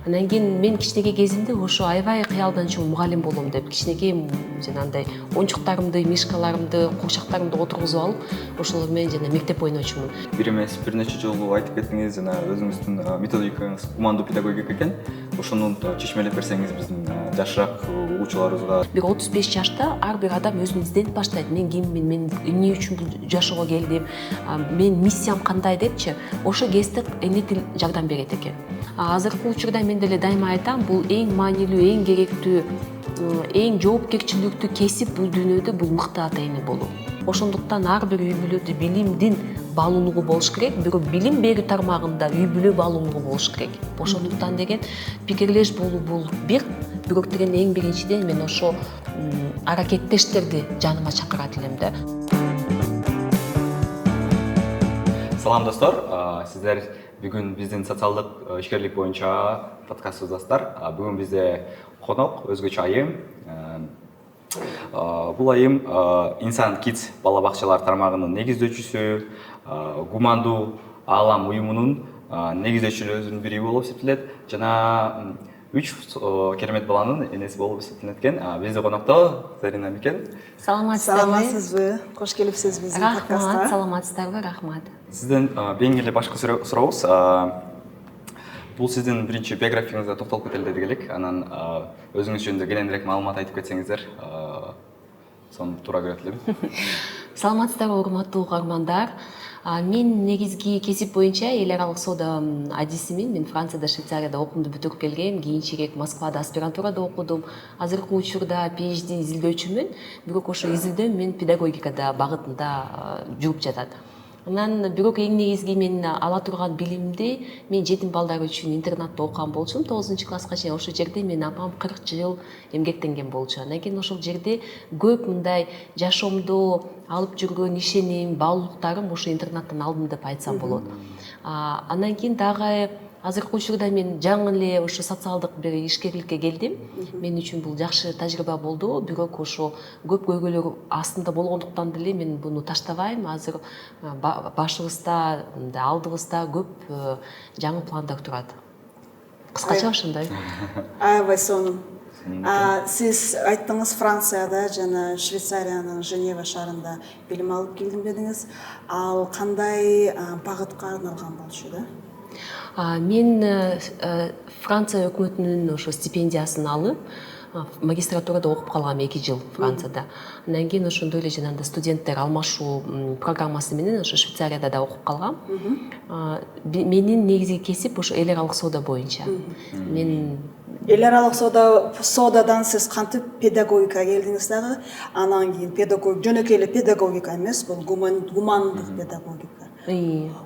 Анан кийин мен кичинекей кезимде ошо аябай кыялдан чоң мугалим болом деп кичинекей жанагындай оюнчуктарымды, мишкаларымды, куурчактарымды отургузуп алып ошолор менен жана мектеп ойночумун. Бир эмес бир нече жолу айтып кеттиңиз, жана өзүңүздүн методикаңыз гумандуу педагогика экен. Ошону чечмелеп берсеңиз биздин жашыраак угуучуларыбызга. Бир 35 жашта ар бир адам өзүн изденип баштайт. Мен киммин, мен эмне үчүн бул жашоого келдим, менин миссиям кандай депчи, ошо кезде эне тил жардам берет экен. Азыркы учурда мен деле дайыма айтам, бул эң маанилүү, эң керектүү, эң жоопкерчиликтүү кесип бул дүйнөдө бул мыкты ата эне болуу. Ошондуктан ар бир үй бүлөдө билимдин баалуулугу болуш керек, бирок билим берүү тармагында үй бүлө баалуулугу болуш керек. Ошондуктан деген пикирлеш болуу бул бирок деген эң биринчиден мен ошо аракеттештерди жаныма чакырат элем да. Салам достор, сиздер бүгүн биздин социалдык ишкерлик боюнча подкастыбыздасын. Бүгүн бизде конок, өзгөчө айым. Бул айым Insan Kids бала бакчалар тармагынын негиздөөчүсү, гумандуу аалам уюмунун негиздөөчүлөрүнүн бири болуп эсептелет жана 3 керемет баланын энеси болуп эсептелет экен. Бизде конокто Зарина экен. Саламатсызбы? Кош келипсиз биздин подкастка. Рахмат, саламатсыздарбы? Рахмат. Сизден бең эле башкы сурообуз. Бул сиздин биринчи биографияңызга токтолуп кетели дедик элек. Анан өзүңүз жөнүндө кененирээк маалымат айтып кетсеңиздер, сону туура көрөт элем. Саламатсыздарбы, урматтуу угармандар. Мен негизги кесип боюнча эл аралык соода адисимин. Мен Францияда, Швейцарияда окуумду бүтүрүп келгем. Кийинчерээк Москвада аспирантурада окудум. Азыркы учурда PhD изилдөөчүмүн. Бирок ошо изилдөөм мен педагогикада багытында жүрүп жатат. Анан бирок эң негизги мен ала турган билимди мен жетим балдар үчүн интернатта окуган болчумун. 9-класска чейин ошол жерде мен апам 40 жыл эмгектенген болчу. Анан кийин ошол жерде көп мындай жашоомдо алып жүргөн ишеним, баалуулуктарым ошо интернаттан алдым деп айтсам болот. Анан кийин дагы азыркы учурда мен жаңы эле ошо социалдык бир ишкерликке келдим. Мен үчүн бул жакшы тажрыйба болду, бирок ошо көп көйгөйлөр астында болгондуктан деле мен буну таштабайм. Азыр башыбызда, алдыбызда көп жаңы пландар турат. Кыскача ошондой. Аябай сонун. Сиз айттыңыз Францияда жана Швейцариянын Женева шаарында билим алып келдим дедиңиз. Ал кандай багытка арналган болчу да? Мен Франция өкмөтүнүн ошо стипендиясын алып, магистратурада окуп калгам 2 жыл Францияда. Андан кийин ошондой эле жанагындай студенттер алмашуу программасы менен ошо Швейцарияда да окуп калгам. Менин негизги кесип ошо эл аралык соода боюнча. Мен эл аралык соодадан сиз кантип педагогикага келдиңиз дагы? Анан кийин жөнөкөй эле педагогика эмес, бул гумандык педагогика.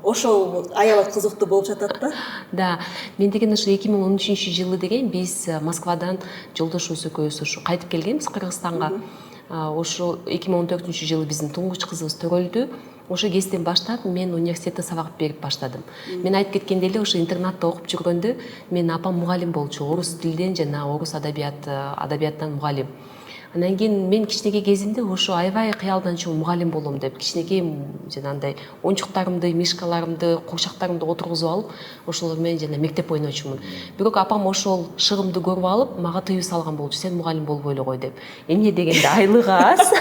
Ошол аябай кызыктуу болуп жатат да? Да, мен деген ошо 2013-жылы деген биз Москвадан жолдошубуз экөөбүз ошо кайтып келгенбиз Кыргызстанга. Ошо 2014-жылы биздин туңгуч кызыбыз төрөлдү. Ошо кезден баштап мен университетте сабак берип баштадым. Мен айтып кеткендей эле ошо интернатта окуп жүргөндө мен апам мугалим болчу, орус тилден жана орус адабияттан мугалим. Анан кийин мен кичинекей кезимде ошо аябай кыялдан чоң мугалим болом деп кичинекей жанагындай оюнчуктарымды, мишкаларымды, куурчактарымды отургузуп алып ошолор менен жана мектеп ойночумун. Бирок апам ошол шыгымды көрүп алып мага тыюу салган болчу, сен мугалим болбой эле кой деп. Эмне дегенде айлыгы аз.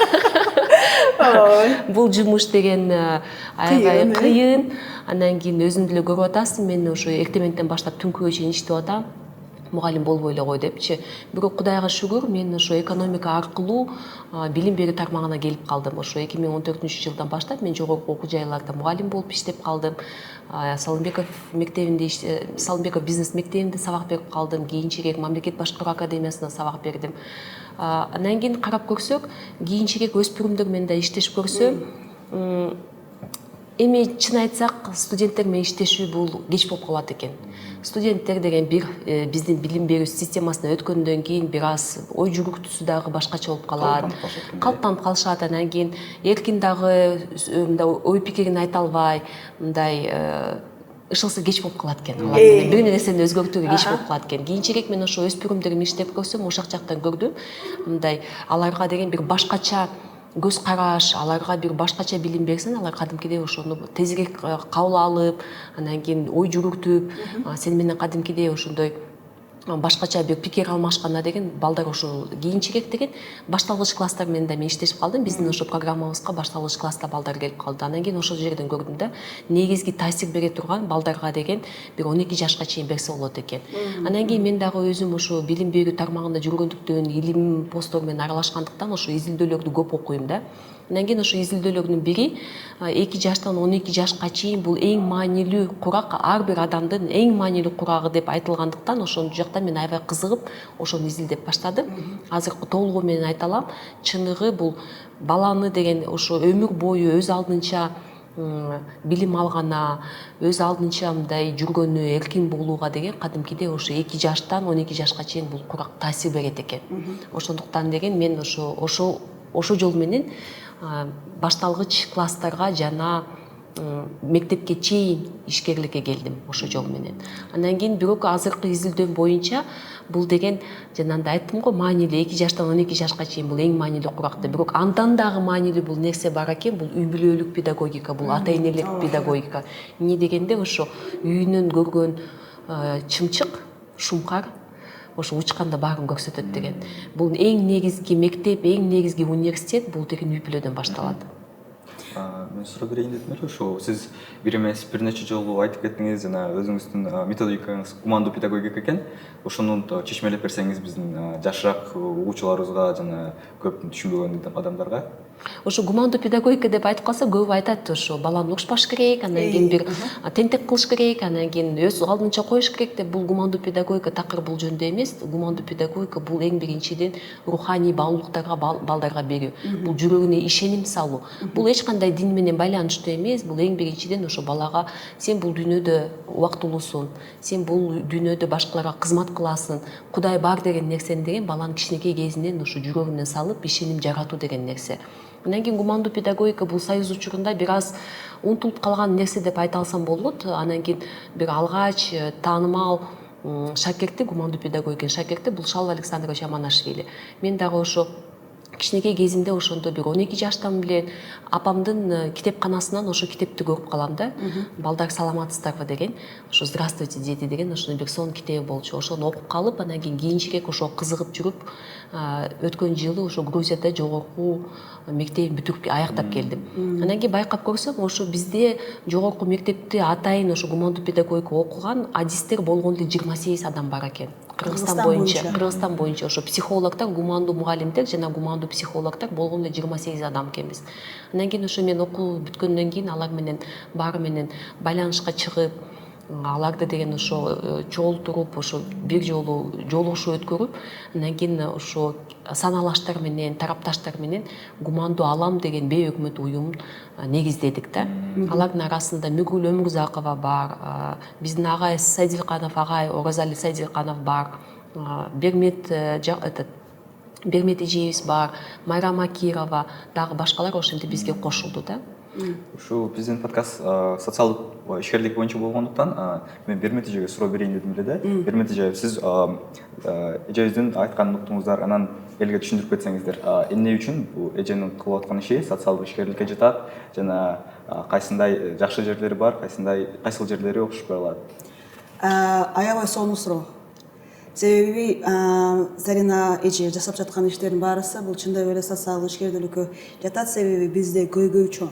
Бул жумуш деген аябай кыйын. Андан кийин өзүң деле көрүп атасың, мен ошо эртеменден баштап түнкүгө чейин иштеп атам. Мугалим болбой эле кой депчи. Бирок Кудайга шүгүр, мен ошо экономика аркылуу билим берүү тармагына келип калдым. Ошо 2014-жылдан баштап мен жогорку окуу жайларда мугалим болуп иштеп калдым. Салымбеков бизнес мектебинде сабак берип калдым. Кийинчерээк Мамлекет башкаруу академиясында сабак бердим. Андан кийин карап көрсөк, кийинчерээк өспүрүмдөр менен да иштешип көрсөм, эми чын айтсак, студенттер менен иштешүү бул кеч болуп калат экен. Студенттер деген бир биздин билим берүү системасына өткөндөн кийин бир аз ой жүрүктүсү дагы башкача болуп калат. Калыптанып калышат. Андан кийин эркин дагы ой пикирин айта албай, мындай ышылсы кеч болуп калат экен. Алар менен бир нерсени өзгөртүүгө кеч болуп калат экен. Кийинчерээк мен ошо өспүрүмдөр менен иштеп көрсөм, ошол жактан көрдүм. Мындай аларга деген бир башкача көз караш, аларга бир башкача билим берсең, алар кадимкидей ошону тезирээк кабыл алып, андан кийин ой жүрүктүп, сени менен кадимкидей ошондой башкача бир пикир алмашканда деген балдар ошо кийинчерээк деген башталгыч класстар менен да мен иштешип калдым. Биздин ошо программабызга башталгыч класста балдар келип калды. Анан кийин ошол жерден көрдүм да негизги таасир бере турган балдарга деген бир 12 жашка чейин берсе болот экен. Анан кийин мен дагы өзүм ошо билим берүү тармагында жүргөндүктөн, илим посттору менен аралашкандыктан ошо изилдөөлөрдү көп окуйм да. Анан кийин ошо изилдөөлөрдүн бири 2 жаштан 12 жашка чейин бул эң маанилүү курак, ар бир адамдын эң маанилүү курагы деп айтылгандыктан ошол жакта мен аябай кызыгып ошону изилдеп баштадым. Азыр толугу менен айта алам, чыныгы бул баланы деген ошо өмүр бою өз алдынча билим алгана, өз алдынча мындай жүргөнү, эркин болууга деген кадимкиде ошо 2 жаштан 12 жашка чейин бул курак таасир берет экен. Ошондуктан деген мен ошол жол менен башталгыч класстарга жана мектепке чейин ишкерликке келдим ошол жол менен. Андан кийин бирок азыркы изилдөм боюнча бул деген жанагындай айттым го, маанилүү 2 жаштан 12 жашка чейин бул эң маанилүү курак деп. Бирок андан дагы маанилүү бул нерсе бар экен, бул үй бүлөлүк педагогика, бул ата-энелик педагогика. Эмне дегенде ошо үйүнөн көргөн чымчык, шумкар ошо учканда баарын көрсөтөт деген. Бул эң негизги мектеп, эң негизги университет бул деген үй бүлөдөн башталат. Мен суроо берейин дедим эле, ошо сиз бир эмес бир нече жолу айтып кеттиңиз, жана өзүңүздүн методикаңыз гумандуу педагогика экен. Ошону чечмелеп берсеңиз биздин жашыраак угуучуларыбызга жана көп түшүнбөгөн адамдарга. Ошо гумандуу педагогика деп айтып калса көбү айтат ошо баланы урушпаш керек, анан кийин бир тентек кылыш керек, анан кийин өз алдынча коюш керек деп. Бул гумандуу педагогика такыр бул жөндө эмес. Гумандуу педагогика бул эң биринчиден руханий баалуулуктарга балдарга берүү. Бул жүрөгүнө ишеним салуу. Бул эч кандай дин менен байланыштуу эмес. Бул эң биринчиден ошо балага сен бул дүйнөдө убактылуусуң, сен бул дүйнөдө башкаларга кызмат кыласың, Кудай бар деген нерсени деген баланын кичинекей кезинен ошо жүрөгүнө салып ишеним жаратуу деген нерсе. Андан кийин гумандуу педагогика бул союз учурунда бир аз унутулуп калган нерсе деп айта алсам болот. Анан кийин бир алгач таанымал шакирти, гумандуу педагогиканын шакирти бул Шалва Александрович Аманашвили. Мен дагы ошо кичинекей кезимде ошондо бир 12 жаштан билен апамдын китепканасынан ошо китепти көрүп калам да. Балдар саламатсыздарбы деген. Ошо здравствуйте дети деген ошону бир сонун китеби болчу. Ошону окуп калып, анан кийин кийинчерээк ошо кызыгып жүрүп, өткөн жылы ошо Грузияда жогорку мектебин бүтүрүп аяктап келдим. Анан кийин байкап көрсөм, ошо бизде жогорку мектепти атайын ошо гумандуу педагогика окуган адистер болгону эле 28 адам бар экен. Кыргызстан боюнча ошо психологдор, гумандуу мугалимдер жана гумандуу психологдор болгону эле 28 адам экенбиз. Андан кийин ошо мен окуу бүткөндөн кийин алар менен баары менен байланышка чыгып, аларды деген ошо чогултуруп, ошо бир жолу жолугушуу өткөрүп, андан кийин ошо саналаштар менен, тарапташтар менен гумандуу алам деген бейөкмөт уюмун негиздедик да. Алардын арасында Мүгүл Өмүрзакова бар, биздин агай Сайдилканов агай, Оразали Сайдилканов бар, Бермет эжебиз бар, Майрам Акирова, дагы башкалар ошентип бизге кошулду да. Ушу биздин подкаст социалдык ишкерлик боюнча болгондуктан мен Бермет эжеге суроо берейин дедим эле да. Бермет эже, сиз эжебиздин айткан нуктуңуздар анан элге түшүндүрүп кетсеңиздер, эмне үчүн бул эженин кылып аткан иши социалдык ишкерликке жатат жана кайсындай жакшы жерлери бар, кайсыл жерлери окшош калат? Аябай сонун суроо. Себеби Зарина эже жасап жаткан иштердин баарысы бул чындап эле социалдык ишкердүүлүккө жатат. Себеби бизде көйгөйчү.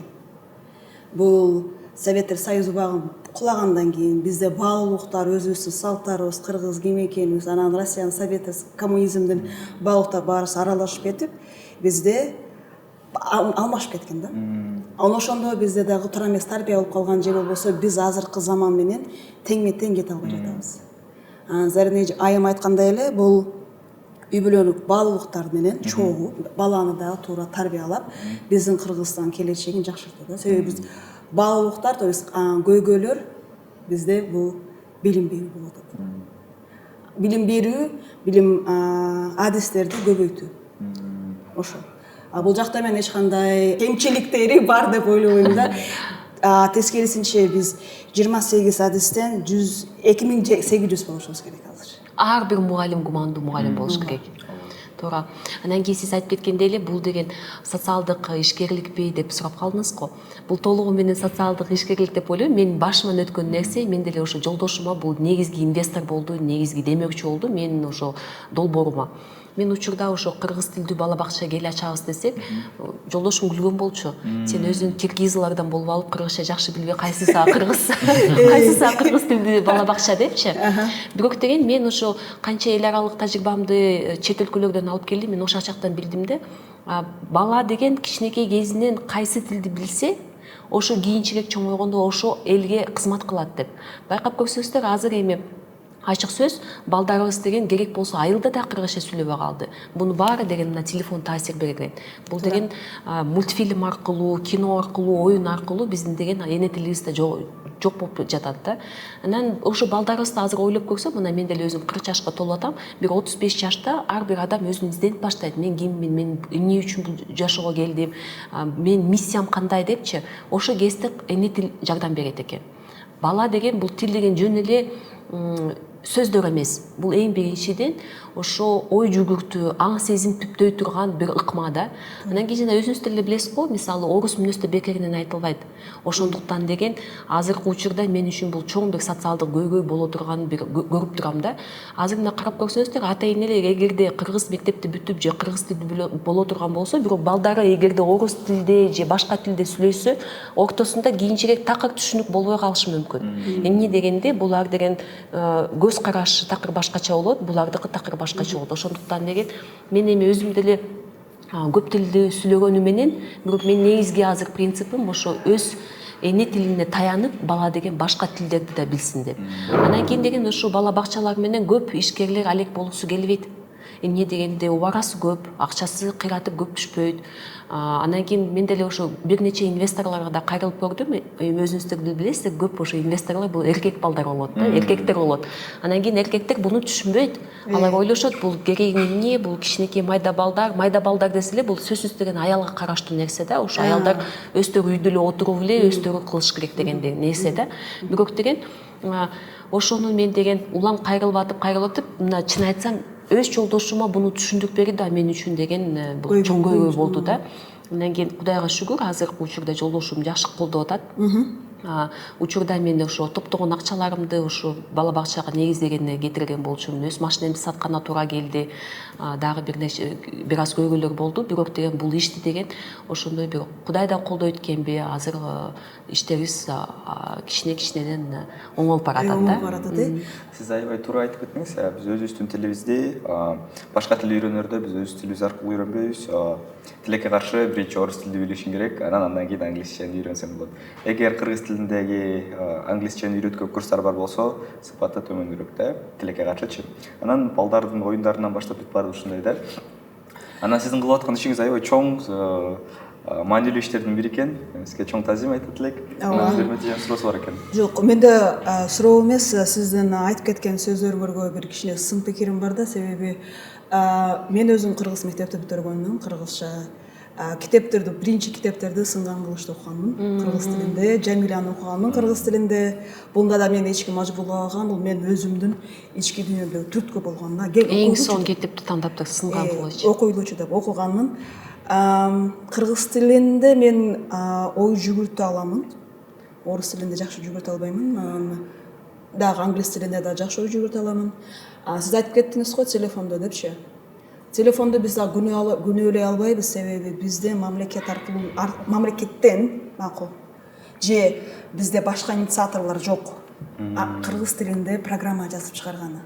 Бул Советтер Союзу багын кулагандан кийин бизде баалуулуктар, өзүбүздүн салттарыбыз, кыргыз ким экенибиз, анан Россиянын Советтер коммунизмдин баалуулуктар баарысы аралашып кетип, бизде алмашып кеткен да. Анан ошондо бизде дагы туура эмес тарбия болуп калган же болбосо биз азыркы заман менен теңме-тең кете албай жатабыз. Зарина айым айткандай эле, бул үй бүлөлүк баалуулуктар менен чогуу баланы дагы туура тарбиялап, биздин Кыргызстан келечегин жакшыртуу. Себеби биз баалуулуктар, то есть көйгөйлөр бизде бул билим берүү болуп атат. Билим берүү, билим адистерди көбөйтүү. Ошо. Бул жакта мен эч кандай кемчиликтери бар деп ойлобойм да. Тескерисинче биз 28 адистен 2800 болушубуз керек азыр. Ар бир мугалим гумандуу мугалим болуш керек. туура. Анан кийин сиз айтып кеткендей эле бул деген социалдык ишкерликпи деп сурап калдыңыз го. Бул толугу менен социалдык ишкерлик деп ойлойм. Менин башыман өткөн нерсе, мен деле ошо жолдошума бул негизги инвестор болду, негизги демөкчү болду менин ошо долбоорума. Мен учурда ошо кыргыз тилдүү бала бакча кел ачабыз десек, жолдошум күлгөн болчу. Сен өзүң киргизлардан болуп алып, кыргызча жакшы билбей кайсысы кыргыз, кайсысы кыргыз тилдүү бала бакча депчи. Бирок деген мен ошо канча эл аралык тажрыйбамды чет өлкөлөрдөн алып келдим, мен ошол чактан билдим да. Бала деген кичинекей кезинен кайсы тилди билсе, ошо кийинчерээк чоңойгондо ошо элге кызмат кылат деп. Байкап көрсөңүздөр, азыр эми ачык сөз, балдарыбыз деген керек болсо айылда да кыргызча сүйлөбөй калды. Буну баары деген мына телефон таасир берген. Бул деген мультфильм аркылуу, кино аркылуу, оюн аркылуу биздин деген эне тилибизде жок болуп жатат да. Анан ошо балдарыбызды азыр ойлоп көрсөм, мына мен деле өзүм 40 жашка толуп атам, бир 35 жашта ар бир адам өзүн изденип баштайт. Мен киммин, мен эмне үчүн бул жашоого келдим, мен миссиям кандай депчи. Ошо кезде эне тил жардам берет экен. Бала деген бул тил деген жөн эле сөздөр эмес. Бул эң биринчиден ошо ой жүгүртүү, аң сезим түптөй турган бир ыкма да. Анан кийин өзүңүз деле билесиз го, мисалы орус мүнөздө бекеринен айтылбайт. Ошондуктан деген азыркы учурда мен үчүн бул чоң бир социалдык көйгөй боло турганын бир көрүп турам да. Азыр мына карап көрсөңүздөр, ата энелер эгерде кыргыз мектепти бүтүп же кыргыз тилди боло турган болсо, бирок балдары эгерде орус тилде же башка тилде сүйлөшсө, ортосунда кийинчерээк такыр түшүнүк болбой калышы мүмкүн. Эмне дегенде булар деген көз карашы такыр башкача болот, булардыкы такыр башкача болот. Ошондуктан деген мен эми өзүм деле көп тилди сүйлөгөнү менен, бирок мен негизги азыр принципим ошо өз эне тилине таянып, бала деген башка тилдерди да билсин деп. Анан кийин деген ошо бала бакчалар менен көп ишкерлер алек болуусу келбейт. Эмне дегенде убарасы көп, акчасы кыйратып көп түшпөйт. Анан кийин мен деле ошо бир нече инвесторлорго да кайрылып көрдүм. Өзүңүздөр билесиздер, көп ошо инвесторлор бул эркек балдар болот да, эркектер болот. Анан кийин эркектер буну түшүнбөйт. Алар ойлошот, бул кереги эмне, бул кичинекей майда балдар десе эле бул сөзсүз деген аялга караштуу нерсе да. Ошо аялдар өздөрү үйдө эле отуруп эле өздөрү кылыш керек деген нерсе да. Бирок деген ошону мен деген улам кайрылып атып, мына чын айтсам өз жолдошума буну түшүндүрүп берди да, мен үчүн деген бул чоң көйгөй болду да. Андан кийин Кудайга шүгүр, азыркы учурда жолдошум жакшы колдоп атат. Учурда мен ошо топтогон акчаларымды ошо бала бакчага негиздегенне кетирген болчумун. Өз машинамды сатканга туура келди. Дагы бир аз көйгөйлөр болду. Бирок деген бул ишти деген ошондой бир Кудайдан колдойт экенби, азыр иштерибиз кичинеден оңолуп баратат да. Сиз аябай туура айтып кеттиңиз. Биз өзүбүздүн тилибизди башка тил үйрөнөрдө биз өз тилибиз аркылуу үйрөнбөйбүз. Тилекке каршы биринчи орус тилди билишиң керек, андан кийин англисчени үйрөнсөң болот. Эгер кыргыз тилиндеги англисчени үйрөткөн курстар бар болсо, сыпаты төмөнүрөөк да, тилекке каршычы. Анан балдардын оюндарынан баштап бүт баары ушундай да. Анан сиздин кылып аткан ишиңиз аябай чоң, маанилүү иштердин бири экен. Сизге чоң таазим айтат элек. Сиздерден суроосу бар экен. Жок, менде суроо эмес, сиздин айтып кеткен сөздөрүңөргө бир кичине сын пикирим бар да, себеби мен өзүм кыргыз мектепти бүтүргөнмүн, кыргызча китептерди, биринчи китептерди Сынган кылычты окуганмын кыргыз тилинде, Жамиляны окуганмын кыргыз тилинде. Бунда да мени эч ким мажбурлаган, бул мен өзүмдүн ички дүйнөмдөгү түрткү болгон да. Эң сонун китепти тандап Сынган кылыч. Окуйлуучу деп окуганмын. Кыргыз тилинде мен ой жүгүртө аламын. Орус тилинде жакшы жүгүртө албаймын. Дагы англис тилинде да жакшы ой жүгүртө аламын. Сиз айтып кеттиңиз го телефондо депчи. Телефонду биз күнөөлөй албайбыз, себеби бизде мамлекет аркылуу, мамлекеттен макул же бизде башка инициаторлор жок. Кыргыз тилинде программа жазып чыгарганы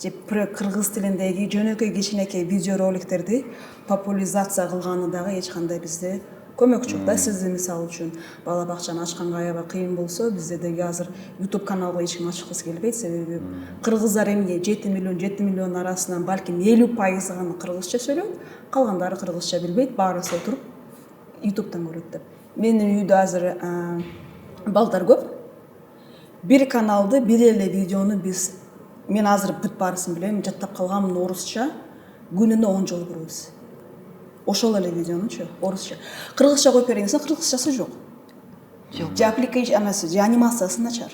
же кыргыз тилиндеги жөнөкөй кичинекей видеороликтерди популяризация кылганы дагы эч кандай бизде көмөк жок да. Сизди мисалы үчүн бала бакчаны ачканга аябай кыйын болсо, бизде деги азыр YouTube каналга эч ким ачкысы келбейт, себеби кыргыздар эмне 7 миллион арасынан балким 50% гана кыргызча сүйлөйт, калгандары кыргызча билбейт, баарысы отуруп YouTube'дан көрөт деп. Менин үйдө азыр балдар көп. Бир каналды, бир эле видеону мен азыр бүт баарысын билем, жаттап калганмын орусча, күнүнө 10 жолу көрөбүз. Ошол эле видеонучу орусча. Кыргызча коюп бериңиз, кыргызчасы жок. Же аппликейшн эмеси, же анимациясы начар.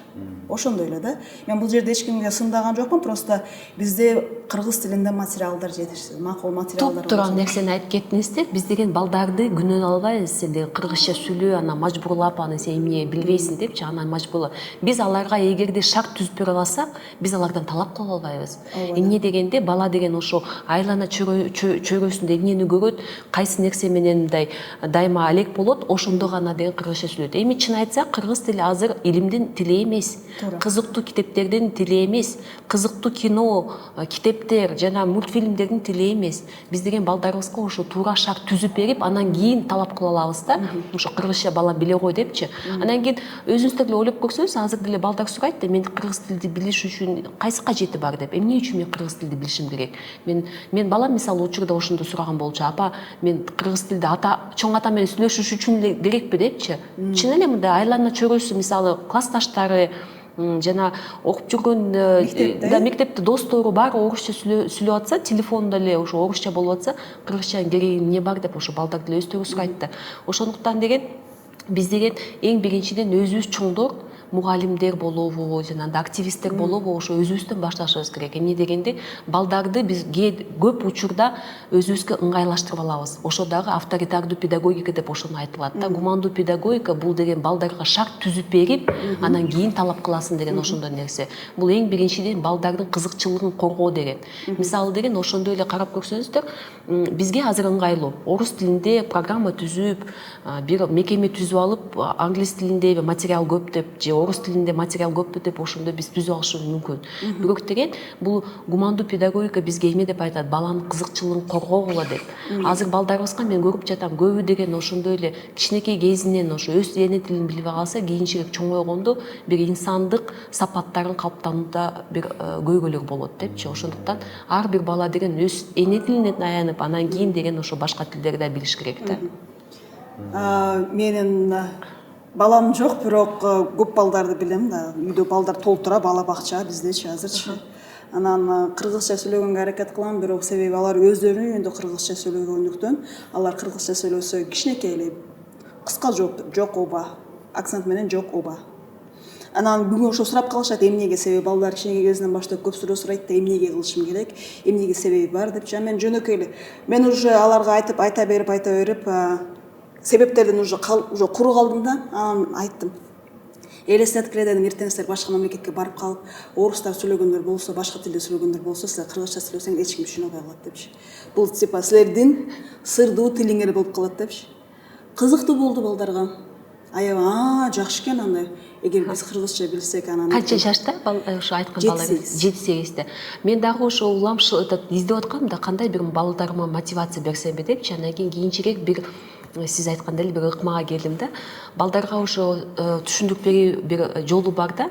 ошондой эле да. Мен бул жерде эч кимге сындаган жокмун, просто бизде кыргыз тилинде материалдар жетишсиз, макул материалдар. Туп-туура нерсени айтып кеттиңиздер. Биз деген балдарды күнөөнө албайбыз. Сен деген кыргызча сүйлөө, ана мажбурлап, аны сен эмне билбейсиң депчи, ана мажбурлап. Биз аларга эгерде шарт түзүп бере алсак, биз алардан талап кыла албайбыз. Эмне дегенде бала деген ошо айлана чөйрөсүндө эмнени көрөт, кайсы нерсе менен мындай дайыма алек болот, ошондо гана деген кыргызча сүйлөйт. Эми чын айтсак, кыргыз тили азыр илимдин тили эмес. Кызыктуу китептердин тили эмес. Кызыктуу кино, китептер жана мультфильмдердин тили эмес. Биз деген балдарыбызга ошо туура шарт түзүп берип, анан кийин талап кыла алабыз да. Ошо кыргызча бала биле кой депчи. Анан кийин өзүңүздөр деле ойлоп көрсөңүз, азыр деле балдар сурайт да, мен кыргыз тилди билиш үчүн кайсы кажети бар деп. Эмне үчүн мен кыргыз тилди билишим керек? Мен балам мисалы учурда ошондо сураган болчу. Апа, мен кыргыз тилди чоң ата менен сүйлөшүш үчүн эле керекпи депчи. Чын эле мындай айлана чөйрөсү, мисалы классташтары жана окуп жүргөн мектепте достору баары орусча сүйлөп атса, телефондо эле ошо орусча болуп атса, кыргызчанын кереги эмне бар деп ошо балдар деле өздөрү сурайт да. Ошондуктан деген биз деген эң биринчиден өзүбүз чоңдор, мугалимдер болобу, жана активисттер болобу, ошо өзүбүздөн башташыбыз керек. Эмне дегенде балдарды биз көп учурда өзүбүзгө ыңгайлаштырып алабыз. Ошо дагы авторитардуу педагогика деп ошону айтылат да. Гумандуу педагогика бул деген балдарга шарт түзүп берип, анан кийин талап кыласың деген ошондой нерсе. Бул эң биринчиден балдардын кызыкчылыгын коргоо деген. Мисалы деген ошондой эле карап көрсөңүздөр, бизге азыр ыңгайлуу. Орус тилинде программа түзүп, бир мекеме түзүп алып, англис тилинде материал көп деп, же орус тилинде материал көп деп ошондо биз түзүп алышыбыз мүмкүн. Бирок деген бул гумандуу педагогика бизге эме деп айтат, баланын кызыкчылыгын коргогула деп. Азыр балдарыбызга мен көрүп жатам, көбү деген ошондой эле кичинекей кезинен ошо өз эне тилин билип калса, кийинчерээк чоңойгондо бир инсандык сапаттарын калыптанууда бир көйгөйлөр болот депчи. Ошондуктан ар бир бала деген өз эне тилине таянып, анан кийин деген ошо башка тилдерди да билиш керек да. Менин балам жок, бирок көп балдарды билем да. Үйдө балдар толтура, бала бакча биздечи азырчы. Анан кыргызча сүйлөгөнгө аракет кылам, бирок себеби алар өздөрүнүн үйүндө кыргызча сүйлөгөндүктөн, алар кыргызча сүйлөсө кичинекей эле кыска жок оба, акцент менен жок оба. Анан бүгүн ошо сурап калышат, эмнеге, себеби балдар кичинекей кезинен баштап көп сүйлөп сурайт да, эмнеге кылышым керек, эмнеге себеби бар депчи. Мен жөнөкөй эле, мен уже аларга айта берип, себептерден уже куру калдым да, анан айттым. Элестеткиле дедим, эртең силер башка мамлекетке барып калып, орустар сүйлөгөндөр болсо, башка тилде сүйлөгөндөр болсо, силер кыргызча сүйлөсөң эч ким түшүнө албай калат депчи. Бул типа силердин сырдуу тилиңер болуп калат депчи. Кызыктуу болду балдарга. Аябай жакшы экен андай. Эгер биз кыргызча билсек, анан канча жашта ошо айткан балдар? 7-8. Мен дагы ошо улам издеп аткам да, кандай бир балдарыма мотивация берсемби депчи. Анан кийинчерээк бир сиз айткандай эле бир ыкмага келдим да. Балдарга ошо түшүндүрүп берүү бир жолу бар да.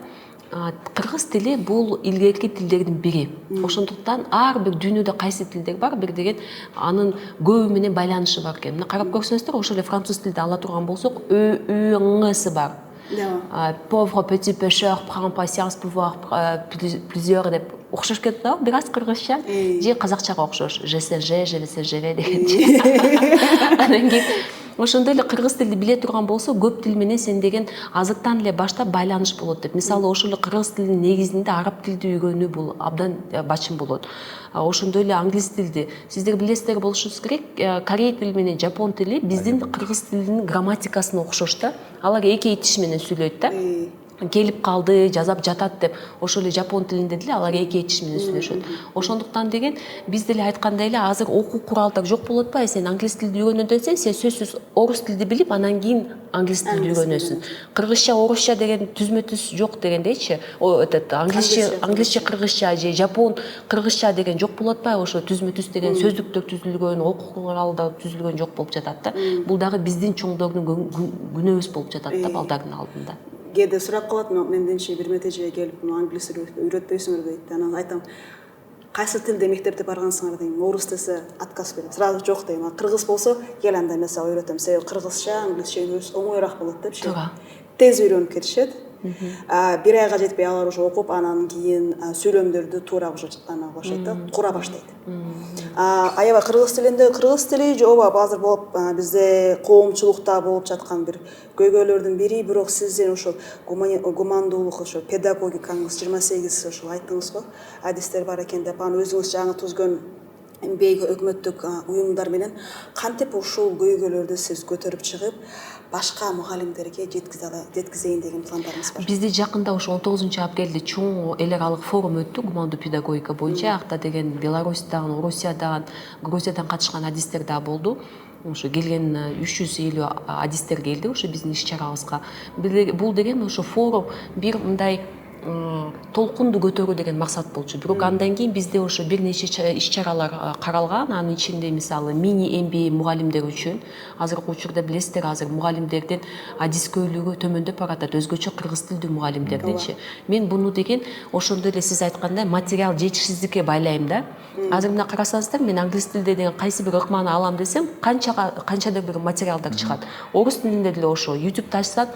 Кыргыз тили бул илгерки тилдердин бири. Ошондуктан ар бир дүйнөдө кайсы тилдер бар, бир деген анын көбү менен байланышы бар экен. Мына карап көрсөңүздөр, ошол эле француз тилде ала турган болсок, ы бар. Pauvre petit pêcheur prend patience pour voir plusieurs деп окшош кетет да, бир аз кыргызча, же казакчага окшош. ЖСЖ, ЖВСЖ деген. Анан кийин ошондой эле кыргыз тилди биле турган болсо, көп тил менен сен деген азыртан эле баштап байланыш болот деп. Мисалы, ошол эле кыргыз тилинин негизинде араб тилди үйрөнүү бул абдан бачым болот. Ошондой эле англис тилди. Сиздер билесиздер болушуңуз керек, корей тили менен жапон тили биздин кыргыз тилинин грамматикасына окшош да. Алар эки тиш менен сүйлөйт да. Келип калды, жазап жатат деп, ошол эле жапон тилинде деле алар эки тиш менен сүйлөшөт. Ошондуктан деген биз деле айткандай эле азыр окуу куралдар жок болуп атпайбы? Сен англис тилди үйрөнөдөн сен сөзсүз орус тилди билип, анан кийин англис тилди үйрөнөсүң. Кыргызча, орусча деген түзмө-түз жок дегендейчи. Англисче, кыргызча же жапон кыргызча деген жок болуп атпайбы? Ошо түзмө-түз деген сөздүктөр түзүлгөн, окуу куралдар түзүлгөн жок болуп жатат да. Бул дагы биздин чоңдордун күнөөбүз болуп жатат да балдардын алдында. Кээде сурап калат, менденчи бир метежеге келип, англис үйрөтпөйсүңөр дейт. Анан айтам, кайсы тилде мектепте баргансыңар дейм. Орус десе отказ берем. Сразу жок дейм. Кыргыз болсо, кел анда мен сага үйрөтөм. Себеби кыргызча, англисче үйрөнүш оңоюраак болот депчи. Тез үйрөнүп кетишет. бир айга жетпей алар уже окуп анан кийин сүйлөмдөрдү туура уже баштайт да, кура баштайт. Аябай кыргыз тили жобо азыр болуп бизде коомчулукта болуп жаткан бир көйгөйлөрдүн бири, бирок сиздин ошол гумандуулук, ошо педагогикаңыз 28 ошол айттыңыз го, адистер бар экен деп, анан өзүңүз жаңы түзгөн эмгек өкмөттүк уюмдар менен кантип ушул көйгөйлөрдү сиз көтөрүп чыгып башка мугалимдерге жеткизейин деген пландарыңыз бар? Бизде жакында ошо 19 апрелде чоң эл аралык форум өттү гумандуу педагогика боюнча. Акта деген Беларусьтан, Орусиядан, Грузиядан катышкан адистер да болду. Ошо келген 350 адистер келди ошо биздин иш чарабызга. Бул деген ошо форум бир мындай толкунду көтөрүү деген максат болчу. Бирок андан кийин бизде ошо бир нече иш чаралар каралган. Анын ичинде мисалы мини MBA мугалимдер үчүн азыркы учурда билесиздер, азыр мугалимдердин адискөйлүгү төмөндөп баратат, өзгөчө кыргыз тилдүү мугалимдердинчи. Мен буну деген ошондой эле сиз айткандай материал жетишсиздикке байлайм да. Азыр мына карасаңыздар, мен англис тилде деген кайсы бир ыкманы алам десем, канчадыр бир материалдар чыгат. Орус тилинде деле ошо YouTube ачсак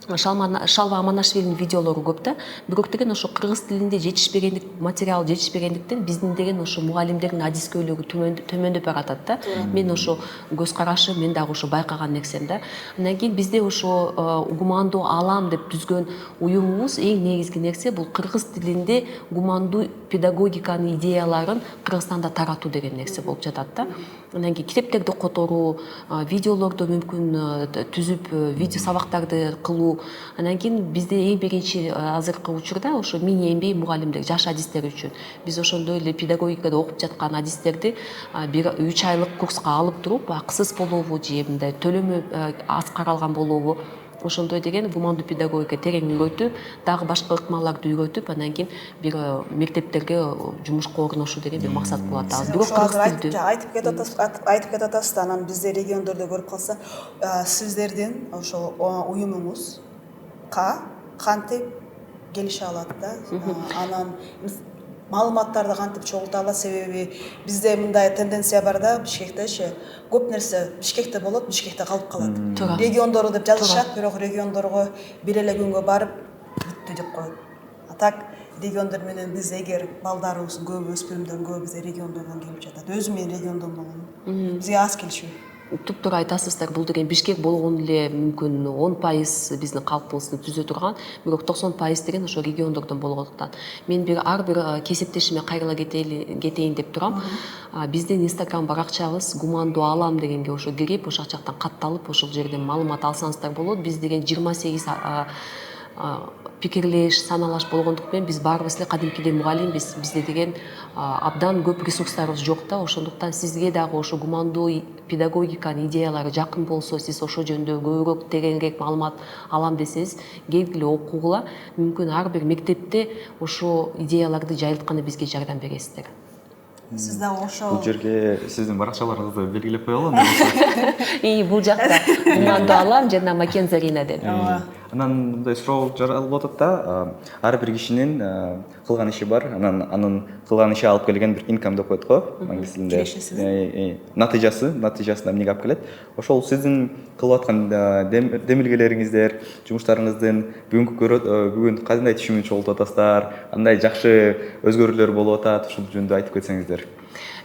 Шалва Аманашвилинин видеолору көп да. Бирок деген ошо кыргыз тилинде материал жетишпегендиктен биздин деген ошо мугалимдердин адискөйлүгү төмөндөп баратат да. Мен ошо көз карашы, мен дагы ошо байкаган нерсем да. Андан кийин бизде ошо гумандуу алам деп түзгөн уюмубуз эң негизги нерсе бул кыргыз тилинде гумандуу педагогиканын идеяларын Кыргызстанда таратуу деген нерсе болуп жатат да. Андан кийин китептерди которуу, видеолорду мүмкүн түзүп, видео сабактарды кылуу. Андан кийин бизде эң биринчи азыркы учурда ошо мини MBA мугалимдер, жаш адистер үчүн биз ошондой эле педагогикада окуп жаткан адистерди 3 айлык курска алып туруп, акысыз болобу же мындай төлөмү аз каралган болобу, ошондой деген гумандуу педагогика терең үйрөтүп, дагы башка ыкмаларды үйрөтүп, андан кийин бир мектептерге жумушка орношуу деген бир максат кылып атабыз. Бирок кыргыз тилдүү айтып кетип атасыз, анан бизде региондордо көрүп калса, сиздердин ошол уюмуңузга кантип келише алат да, анан маалыматтарды кантип чогулта алат, себеби бизде мындай тенденция бар да, Бишкектечи көп нерсе Бишкекте болот, Бишкекте калып калат. Региондору деп жазышат, бирок региондорго бир эле күнгө барып бүттү деп коет. А так региондор менен биз эгер балдарыбыздын көбү, өспүрүмдөрдүн көбү бизде региондордон келип жатат. Өзүм мен региондон болгон. Бизге аз келишүү. Туптуура айтасыздар, бул деген Бишкек болгон эле мүмкүн 10% биздин калкыбызды түзө турган, бирок 90% деген ошо региондордон болгондуктан мен ар бир кесиптешиме кайрыла кетейин деп турам. Биздин Instagram баракчабыз гумандуу алам дегенге ошо кирип, ошол жактан катталып, ошол жерден маалымат алсаңыздар болот. Биз деген 28 пикирлеш, саналаш болгондук менен биз баарыбыз эле кадимкидей мугалимбиз. Бизде деген абдан көп ресурстарыбыз жок да, ошондуктан сизге дагы ошо гумандуу педагогиканын идеялары жакын болсо, сиз ошол жөнүндө көбүрөөк тереңирээк маалымат алам десеңиз, келгиле окугула. Мүмкүн ар бир мектепте ошо идеяларды жайылтканда бизге жардам бересиздер. Сиз дагы ошол Бул жерге сиздин баракчаларыңызды белгилеп коелу. Бул жакта гумандуу алам жана Макензарина деп. Анан мындай суроо жаралып атат да, ар бир кишинин кылган иши бар, анын кылган иши алып келген бир инкам деп коет го, англис тилинде. Натыйжасына эмнеге алып келет? Ошол сиздин кылып аткан демилгелериңиздер, жумуштарыңыздын бүгүн кандай түшүмүн чогултуп атасыздар, кандай жакшы өзгөрүүлөр болуп атат, ушул жөнүндө айтып кетсеңиздер.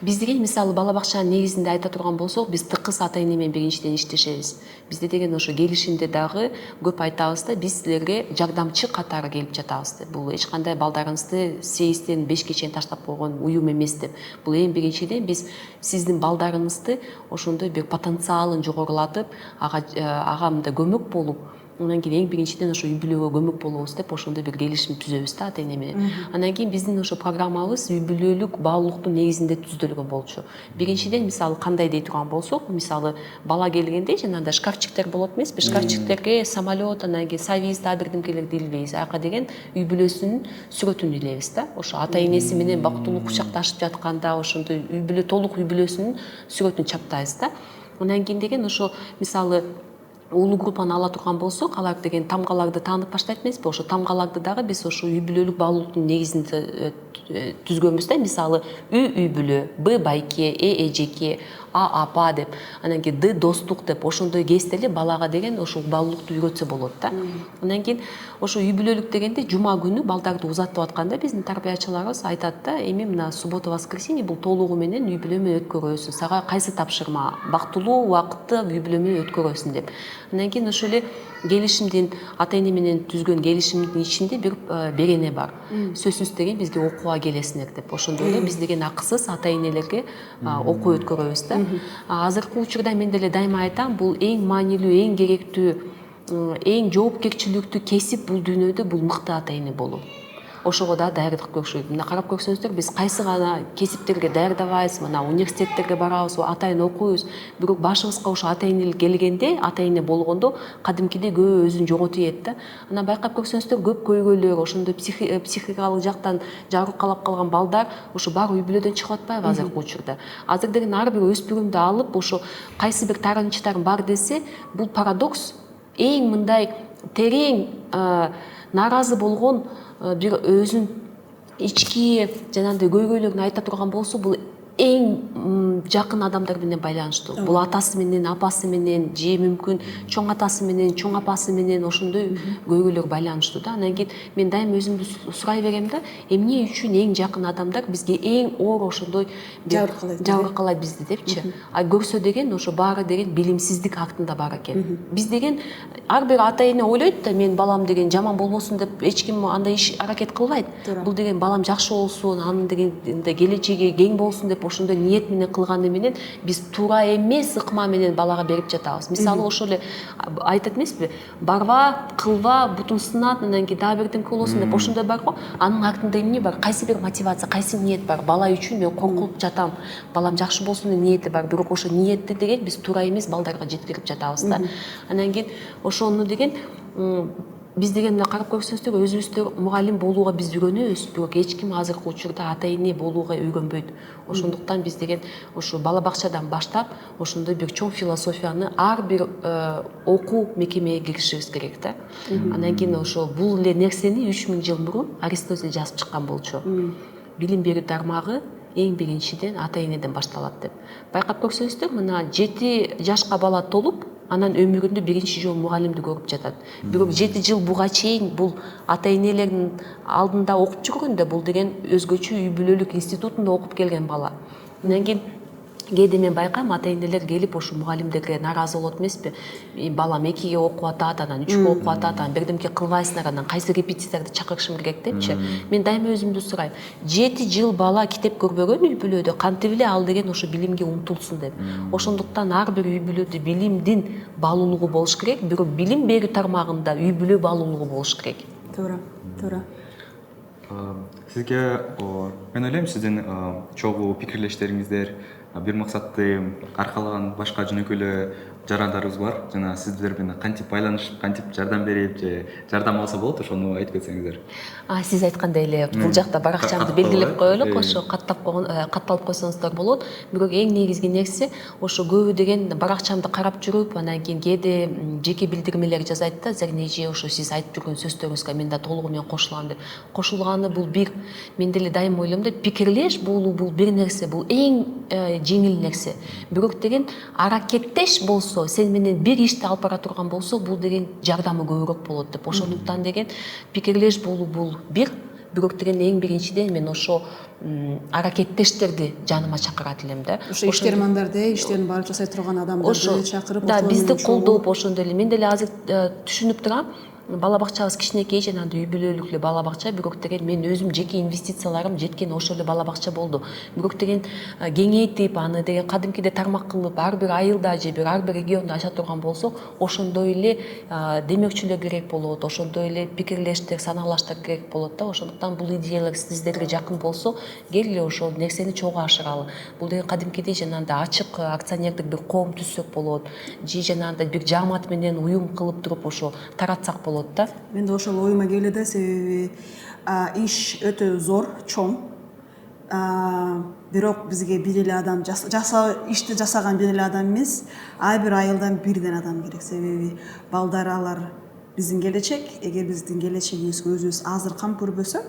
Биз деген мисалы бала бакчанын негизинде айта турган болсок, биз тыкыз ата эне менен биринчиден иштешебиз. Бизде деген ошо келишимде дагы көп айтабыз да, биз силерге жардамчы катары келип жатабыз деп. Бул эч кандай балдарыңызды 8-тен 5ке чейин таштап койгон уюм эмес деп. Бул эң биринчиден биз сиздин балдарыңызды ошондой бир потенциалын жогорулатып, ага мындай көмөк болуп, андан кийин эң биринчиден ошо үй бүлөгө көмөк болобуз деп ошондой бир келишим түзөбүз да ата эне менен. Андан кийин биздин ошо программабыз үй бүлөлүк баалуулуктун негизинде түзүлгөн болчу. Биринчиден мисалы кандай дей турган болсок, мисалы бала келгенде жанагындай шкафчиктер болот эмеспи? Шкафчиктерге самолет, анан кийин Союзда бирдемкелерди илбейбиз. Аяка деген үй бүлөсүнүн сүрөтүн илебиз да. Ошо ата энеси менен бактылуу кучакташып жатканда ошондой үй бүлө толук үй бүлөсүнүн сүрөтүн чаптайбыз да. Андан кийин деген ошо мисалы уулу группаны ала турган болсок, алар деген тамгаларды таанып баштайт эмеспи? Ошо тамгаларды дагы биз ошо үй бүлөлүк баалуулуктун негизинде түзгөнбүз да. Мисалы үй бүлө, Б байке, эжеке, А апа деп, анан кийин Д достук деп ошондой кезде эле балага деген ошол баалуулукту үйрөтсө болот да. Анан кийин ошо үй бүлөлүк дегенде жума күнү балдарды узатып атканда биздин тарбиячыларыбыз айтат да, эми мына суббота воскресенье бул толугу менен үй бүлө менен өткөрөсүң, сага кайсы тапшырма бактылуу убакытты үй бүлө менен өткөрөсүң деп. Андан кийин ошол эле келишимдин ата эне менен түзгөн келишимдин ичинде бир берене бар. Сөзсүз деген бизге окууга келесиңер деп. Ошондой эле биз деген акысыз ата энелерге окуу өткөрөбүз да. Азыркы учурда мен деле дайыма айтам, бул эң маанилүү, эң керектүү, эң жоопкерчиликтүү кесип бул дүйнөдө бул мыкты ата эне болуу. Ошого да даярдык көрүш керек. Мына карап көрсөңүздөр, биз кайсы гана кесиптерге даярдабайбыз, мына университеттерге барабыз, атайын окуйбуз. Бирок башыбызга ошо ата энелик келгенде, ата эне болгондо кадимкидей көбү өзүн жоготуп ийет да. Анан байкап көрсөңүздөр, көп көйгөйлөр, ошондой психикалык жактан жабыркалап калган балдар ошо баары үй бүлөдөн чыгып атпайбы азыркы учурда. Азыр деген ар бир өспүрүмдү алып, ошо кайсы бир таарынычтарым бар десе, бул парадокс эң мындай терең нааразы болгон бир өзүн ички жанагындай көйгөйлөрүн айта турган болсо, бул эң жакын адамдар менен байланыштуу. Бул атасы менен, апасы менен, же мүмкүн чоң атасы менен, чоң апасы менен ошондой көйгөйлөр байланыштуу да. Анан кийин мен дайыма өзүмдү сурай берем да, эмне үчүн эң жакын адамдар бизге эң оор ошондой жабыркалайт бизди депчи. А көрсө деген ошо баары деген билимсиздик актында бар экен. Биз деген ар бир ата эне ойлойт да, мен балам деген жаман болбосун деп эч ким андай иш аракет кылбайт. Бул деген балам жакшы болсун, анын деген келечеги кең болсун деп ошондой ниет менен кылганы менен биз туура эмес ыкма менен балага берип жатабыз. Мисалы ошол эле айтат эмеспи, барба, кылба, бутун сынат, анан кийин дагы бирдемке болосун деп ошондой бар го. Анын артында эмне бар? Кайсы бир мотивация, кайсы ниет бар? Бала үчүн мен коркуп жатам, балам жакшы болсун деген ниети бар. Бирок ошо ниетти деген биз туура эмес балдарга жеткирип жатабыз да. Анан кийин ошону деген биз деген мына карап көрсөңүздөр, өзүбүздө мугалим болууга биз үйрөнөбүз, бирок эч ким азыркы учурда ата эне болууга үйрөнбөйт. Ошондуктан биз деген ошо бала бакчадан баштап ошондой бир чоң философияны ар бир окуу мекемеге киришибиз керек да. Анан кийин ошо бул эле нерсени 3000 жыл мурун Аристотель жазып чыккан болчу. Билим берүү тармагы эң биринчиден ата энеден башталат деп. Байкап көрсөңүздөр, мына 7 жашка бала толуп, анан өмүрүндө биринчи жолу мугалимди көрүп жатат. Бирок 7 жыл буга чейин бул ата энелердин алдында окуп жүргөндө, бул деген өзгөчө үй бүлөлүк институтунда окуп келген бала. Анан кийин кээде мен байкайм, ата энелер келип ошо мугалимдерге нааразы болот эмеспи? Балам 2ге окуп атат, анан 3ге окуп атат, анан бирдемке кылбайсыңар, анан кайсы репетицияларды чакырышым керек депчи. Мен дайыма өзүмдү сурайм, 7 жыл бала китеп көрбөгөн үй бүлөдө кантип эле ал деген ошо билимге умтулсун деп. Ошондуктан ар бир үй бүлөдө билимдин баалуулугу болуш керек, бирок билим берүү тармагында үй бүлө баалуулугу болуш керек. Туура, туура. Сизге мен ойлойм, сиздин чогуу пикирлештериңиздер, бир максатты аркалаган башка жөнөкөй эле жарандарыбыз бар. Жана сиздер менен кантип байланышып, кантип жардам берип же жардам алса болот, ошону айтып кетсеңиздер. Сиз айткандай эле бул жакта баракчамды белгилеп коелук, ошо катталып койсоңуздар болот. Бирок эң негизги нерсе ошо көбү деген баракчамды карап жүрүп, анан кийин кээде жеке билдирмелер жазайт да, Зернеже ошо сиз айтып жүргөн сөздөрүңүзгө мен да толугу менен кошулам деп. Кошулганы бул бир, мен деле дайыма ойлойм да, пикирлеш болуу бул бир нерсе, бул эң жеңил нерсе. Бирок деген аракеттеш болсо, сен менен бир ишти алып бара турган болсо, бул деген жардамы көбүрөөк болот деп. Ошондуктан деген пикирлеш болуу бул бир, бирок деген эң биринчиден мен ошо аракеттештерди жаныма чакырат элем да. Ошо иштермандарды, иштерин барып жасай турган адамдарды чакырып, да, бизди колдоп ошондой эле. Мен деле азыр түшүнүп турам. Бала бакчабыз кичинекей, жанагындай үй бүлөлүк эле бала бакча, бирок деген мен өзүм жеке инвестицияларым жеткен ошол эле бала бакча болду. Бирок деген кеңейтип, аны деген кадимкиде тармак кылып, ар бир айылда же бир ар бир региондо ача турган болсок, ошондой эле демөкчүлөр керек болот, ошондой эле пикирлештер, санаалаштар керек болот да. Ошондуктан бул идеялар сиздерге жакын болсо, келгиле ошол нерсени чогуу ашыралы. Бул деген кадимкидей жанагындай ачык акционердик бир коом түзсөк болот, же жанагындай бир жаамат менен уюм кылып туруп ошо таратсак болот да. Мен де ошол оюма келди, себеби иш өтө зор, чоң. Бирок бизге бир эле адам ишти жасаган бир эле адам эмес, ар бир айылдан бирден адам керек. Себеби балдар алар биздин келечек. Эгер биздин келечегибизге өзүбүз азыр кам көрбөсөк,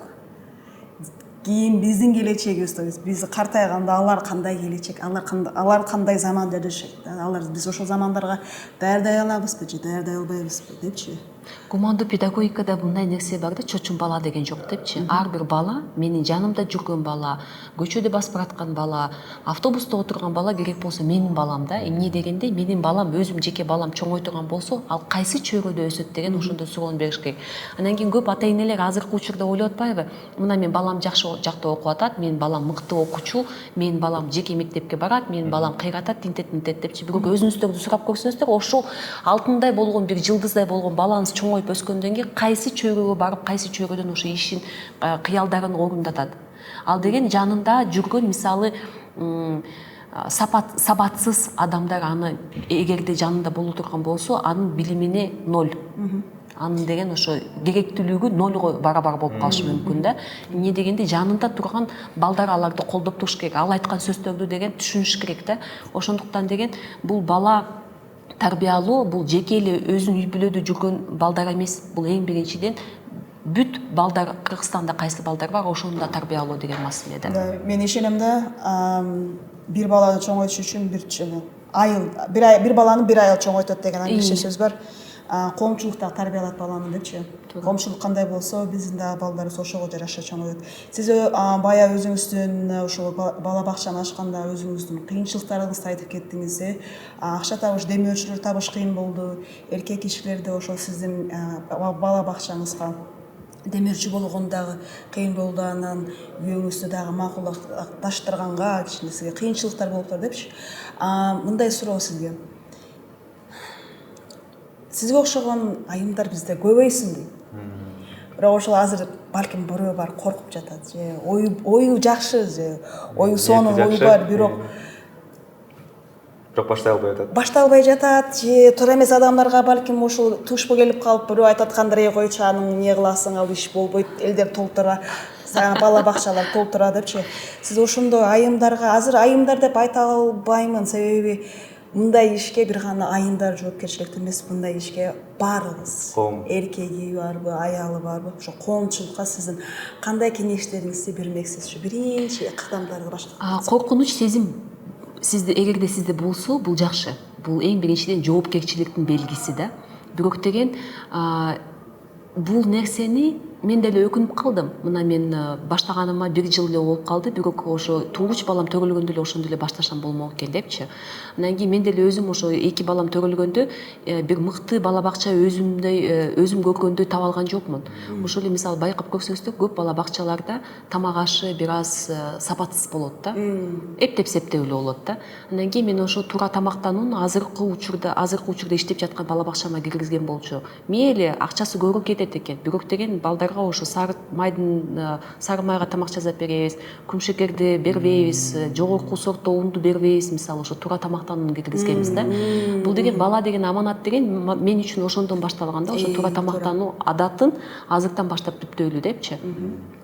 кийин биздин келечегибиз, биз картайганда алар кандай келечек, алар кандай заманда жашайт, алар биз ошол замандарга даярдай алабызбы же даярдай албайбызбы депчи. Гумандуу педагогикада мындай нерсе бар да, чочун бала деген жок депчи. Ар бир бала, менин жанымда жүргөн бала, көчөдө басып бараткан бала, автобуста отурган бала керек болсо менин балам да. Эмне дегенде менин балам, өзүм жеке балам чоңойтурган болсо, ал кайсы чөйрөдө өсөт деген ошондо суроону бериш керек. Анан кийин көп ата энелер азыркы учурда ойлоп атпайбы? Мына менин балам жакшы жакта окуп атат, менин балам мыкты окуучу, менин балам жеке мектепке барат, менин балам кыйратат, тинтет депчи. Бирок өзүңүздөрдү сурап көрсөңүздөр, ошол алтындай болгон бир жылдыздай болгон балаңыз чоңоюп өскөндөн кийин кайсы чөйрөгө барып, кайсы чөйрөдөн ошо ишин, кыялдарын орундатат. Ал деген жанында жүргөн мисалы сабатсыз адамдар аны эгерде жанында боло турган болсо, анын билимине 0. Анын деген ошо керектүүлүгү 0го барабар болуп калышы мүмкүн да. Эмне дегенде жанында турган балдар аларды колдоп туруш керек. Ал айткан сөздөрдү деген түшүнүш керек да. Ошондуктан деген бул бала тарбиялоо, бул жеке эле өзүнүн үй бүлөдө жүргөн балдар эмес. Бул эң биринчиден бүт балдар, Кыргызстанда кайсы балдар бар, ошону да тарбиялоо деген маселе да. Мен ишенем да, бир баланы чоңойтуш үчүн бир баланы бир айыл чоңойтот деген англисче сөз бар. Коомчулукта тарбиялат баланы депчи. Коомчулук кандай болсо, биздин да балдарыбыз ошого жараша чоңойот. Сиз бая өзүңүздүн ошол бала бакчаны ачканда өзүңүздүн кыйынчылыктарыңызды айтып кеттиңиз. Акча табыш, демөөрчүлөр табыш кыйын болду. Эркек кишилерде ошол сиздин бала бакчаңызга демөөрчү болгон дагы кыйын болду, анан күйөөңүздү дагы макулдаштырганга кичине сизге кыйынчылыктар болуптур депчи. Мындай суроо сизге. Сизге окшогон айымдар бизде көбөйсүн дейт. Бирок ошол азыр балким бирөө бар коркуп жатат же ою жакшы же ою сонун ою бар, бирок баштай албай жатат же туура эмес адамдарга балким ушул тушпу келип калып, бирөө айтып аткандар койчу, анын эмне кыласың, ал иш болбойт, элдер толтура, бала бакчалар толтура депчи. Сиз ошондой айымдарга, азыр айымдар деп айта албаймын, себеби мындай ишке бир гана айымдар жоопкерчиликтүү эмес, мындай ишке баарыбыз, эркеги барбы, аялы барбы, ошо коомчулукка сиздин кандай кеңештериңизди бермексизчи? Биринчи кадамдарды баштап. Коркунуч сезим эгерде сизде болсо, бул жакшы. Бул эң биринчиден жоопкерчиликтин белгиси да. Бирок деген бул нерсени мен деле өкүнүп калдым. Мына мен баштаганыма 1 жыл эле болуп калды, бирок ошо туугуч балам төрөлгөндө эле ошондо эле баштасам болмок экен депчи. Анан кийин мен деле өзүм ошо 2 балам төрөлгөндө бир мыкты бала бакча өзүм көргөндөй таба алган жокмун. Ошол эле мисалы байкап көрсөңүздөр, көп бала бакчаларда тамак ашы бир аз сапатсыз болот да. Эптеп-септеп эле болот да. Анан кийин мен ошо туура тамактанууну азыркы учурда иштеп жаткан бала бакчама киргизген болчу. Мейли акчасы көбүрөөк кетет экен, бирок деген балдар ошо сары майга тамак жасап беребиз, күмшекерди бербейбиз, жогорку сортто унду бербейбиз, мисалы ошо туура тамактанууну киргизгенбиз да. Бул деген бала деген аманат деген мен үчүн ошондон башталган да, ошо туура тамактануу адатын азыртан баштап түптөйлү депчи.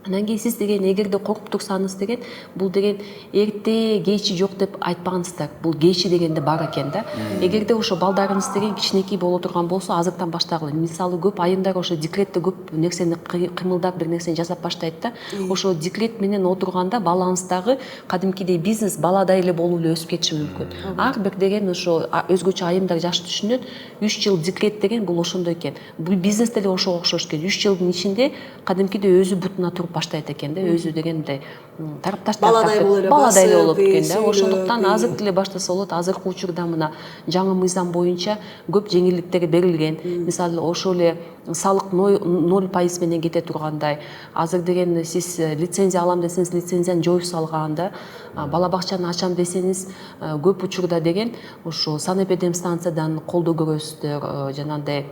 Анан кийин сиз деген эгерде коркуп турсаңыз деген, бул деген эрте кечи жок деп айтпаңыздар. Бул кечи дегенде бар экен да. Эгерде ошо балдарыңыз деген кичинекей боло турган болсо, азыртан баштагыла. Мисалы көп айымдар ошо декретте көп нерсени кыймылдап бир нерсени жасап баштайт да. Ошо декрет менен отурганда балаңыздагы кадимкидей бизнес баладай эле болуп эле өсүп кетиши мүмкүн. Ар бир деген ошо өзгөчө айымдар жакшы түшүнөт. 3 жыл декрет деген бул ошондой экен. Бул бизнес деле ошого окшош экен. 3 жылдын ичинде кадимкидей өзү бутуна туруп баштайт экен да. Өзү дегенде тарапташтар баладай эле болот экен да. Ошондуктан азыр деле баштаса болот. Азыркы учурда мына жаңы мыйзам боюнча көп жеңилдиктер берилген. Мисалы ошол эле салык 0% менен кете тургандай. Азыр деген сиз лицензия алам десеңиз, лицензияны жоюп салганда, бала бакчаны ачам десеңиз, көп учурда деген ошо санэпидемстанциядан колдоо көрөсүздөр, жанагындай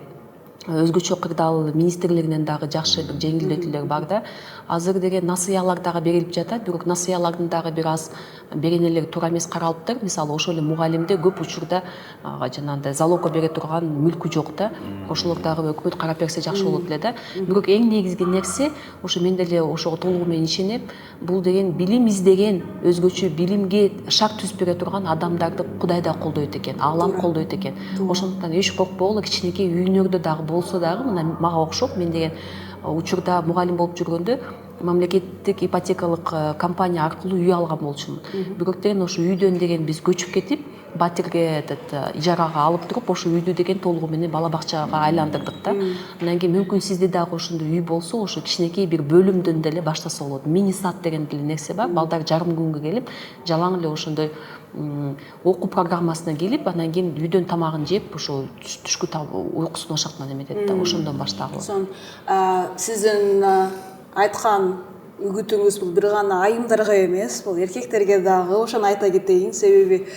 өзгөчө кырдаал министрлигинен дагы жакшы бир жеңилдетүүлөр бар да. Азыр деген насыялар дагы берилип жатат, бирок насыялардын дагы бир аз беренелери туура эмес каралыптыр. Мисалы ошол эле мугалимде көп учурда жанагындай залогко бере турган мүлкү жок да. Ошолор дагы өкмөт карап берсе жакшы болот эле да. Бирок эң негизги нерсе, ошо мен деле ошого толугу менен ишенем, бул деген билим издеген, өзгөчө билимге шарт түзүп бере турган адамдарды Кудай да колдойт экен, Аллам колдойт экен. Ошондуктан эч коркпогула, кичинекей үйүңөрдө дагы болсо дагы, мына мага окшоп, мен деген учурда мугалим болуп жүргөндө мамлекеттик ипотекалык компания аркылуу үй алган болчумун. Бирок деген ошо үйдөн деген биз көчүп кетип, батирге ижарага алып туруп, ошо үйдү деген толугу менен бала бакчага айландырдык да. Анан кийин мүмкүн сизде дагы ошондой үй болсо, ошо кичинекей бир бөлүмдөн деле баштаса болот. Мини сад деген деле нерсе бар. Балдар жарым күнгө келип, жалаң эле ошондой окуу программасына келип, анан кийин үйдөн тамагын жеп, ошо түшкү уйкусун ошактан эметет да. Ошондон баштагыла. Сон сиздин айткан үгүтүңүз бул бир гана айымдарга эмес, бул эркектерге дагы. Ошону айта кетейин, себеби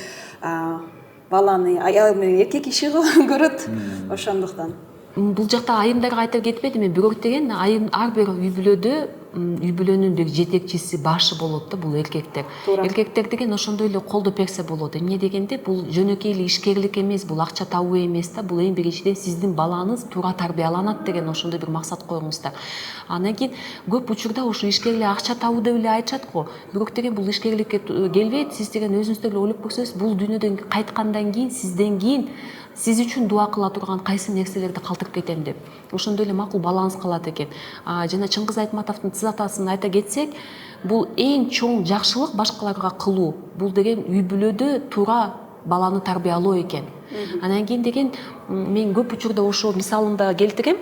баланы аял менен эркек иши көрөт. Ошондуктан Бул жакта айымдарга айтып кетпедим мен, бирок деген айым ар бир үй бүлөнүн бир жетекчиси, башы болот да, бул эркектер. Эркектер деген ошондой эле колдоп берсе болот. Эмне дегенде, бул жөнөкөй эле ишкерлик эмес, бул акча табуу эмес да, бул эң биринчиден сиздин балаңыз туура тарбияланат деген ошондой бир максат коюңуздар. Анан кийин көп учурда ошо ишкерлик акча табуу деп эле айтышат го. Бирок деген бул ишкерликке келбейт. Сиз деген өзүңүздөр эле ойлоп көрсөңүз, бул дүйнөдөн кайткандан кийин сизден кийин сиз үчүн дуа кыла турган кайсы нерселерди калтырып кетем деп. Ошондой эле макул балаңыз калат экен. Жана Чыңгыз Айтматовдун цитатасын айта кетсек, бул эң чоң жакшылык башкаларга кылуу. Бул деген үй бүлөдө туура баланы тарбиялоо экен. Анан кийин деген мен көп учурда ошо мисалында келтирем.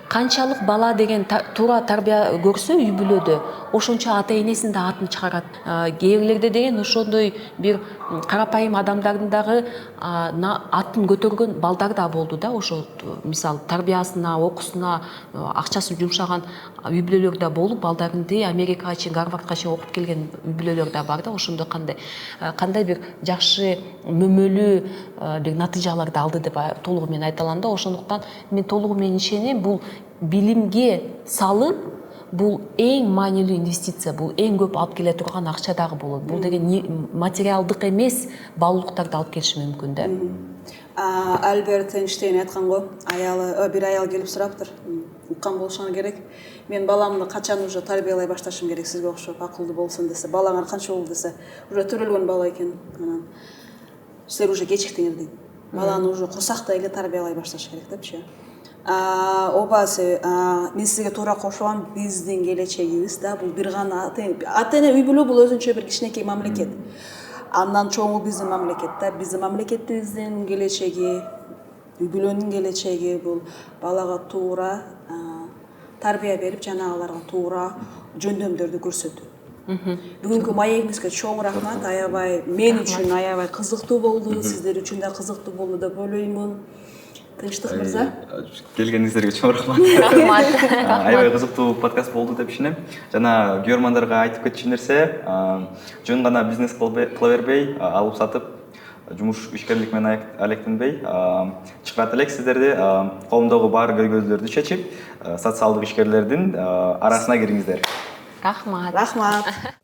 Канчалык бала деген туура тарбия көрсө үй бүлөдө, ошончо ата энесин да атын чыгарат. Кээ бирлерде деген ошондой бир карапайым адамдардын дагы атын көтөргөн балдар да болду да. Ошо мисалы тарбиясына, окуусуна акчасын жумшаган үй бүлөлөр да болуп, балдарын Америкага чейин, Гарвардга чейин окуп келген үй бүлөлөр да бар да. Ошондой кандай бир жакшы мөмөлүү бир натыйжаларды алды деп толугу менен айта алам да. Ошондуктан мен толугу менен ишенем, бул билимге салып, бул эң маанилүү инвестиция, бул эң көп алып келе турган акча дагы болот. Бул деген материалдык эмес баалуулуктарды алып келиши мүмкүн да. Альберт Эйнштейн айткан го, бир аял келип сураптыр. Уккан болушуңар керек. Мен баламды качан уже тарбиялай башташым керек, сизге окшоп акылдуу болсун десе, балаңар канча болду десе, уже төрөлгөн бала экен. Анан силер уже кечиктиңер дейт. Баланы уже курсакта эле тарбиялай башташ керек депчи. Обасы, мен сизге туура кошулам, биздин келечегибиз да, бул бир гана ата эне үй бүлө бул өзүнчө бир кичинекей мамлекет. Андан чоңу биздин мамлекет да, биздин мамлекетибиздин келечеги, үй бүлөнүн келечеги бул балага туура тарбия берип, жана аларга туура жөндөмдөрдү көрсөтүү. Бүгүнкү маегибизге чоң рахмат. Аябай мен үчүн аябай кызыктуу болду, сиздер үчүн да кызыктуу болду деп ойлоймун. Тынчтык мырза. Келгениңиздерге чоң рахмат. Аябай кызыктуу подкаст болду деп ишенем. Жана көрөрмандарга айтып кетчү нерсе, жөн гана бизнес кыла бербей, алып сатып, жумуш ишкерлик менен алектенбей, чыгарат элек сиздерди коомдогу бар көйгөйлөрдү чечип, социалдык ишкерлердин арасына кириңиздер. Рахмат. Рахмат.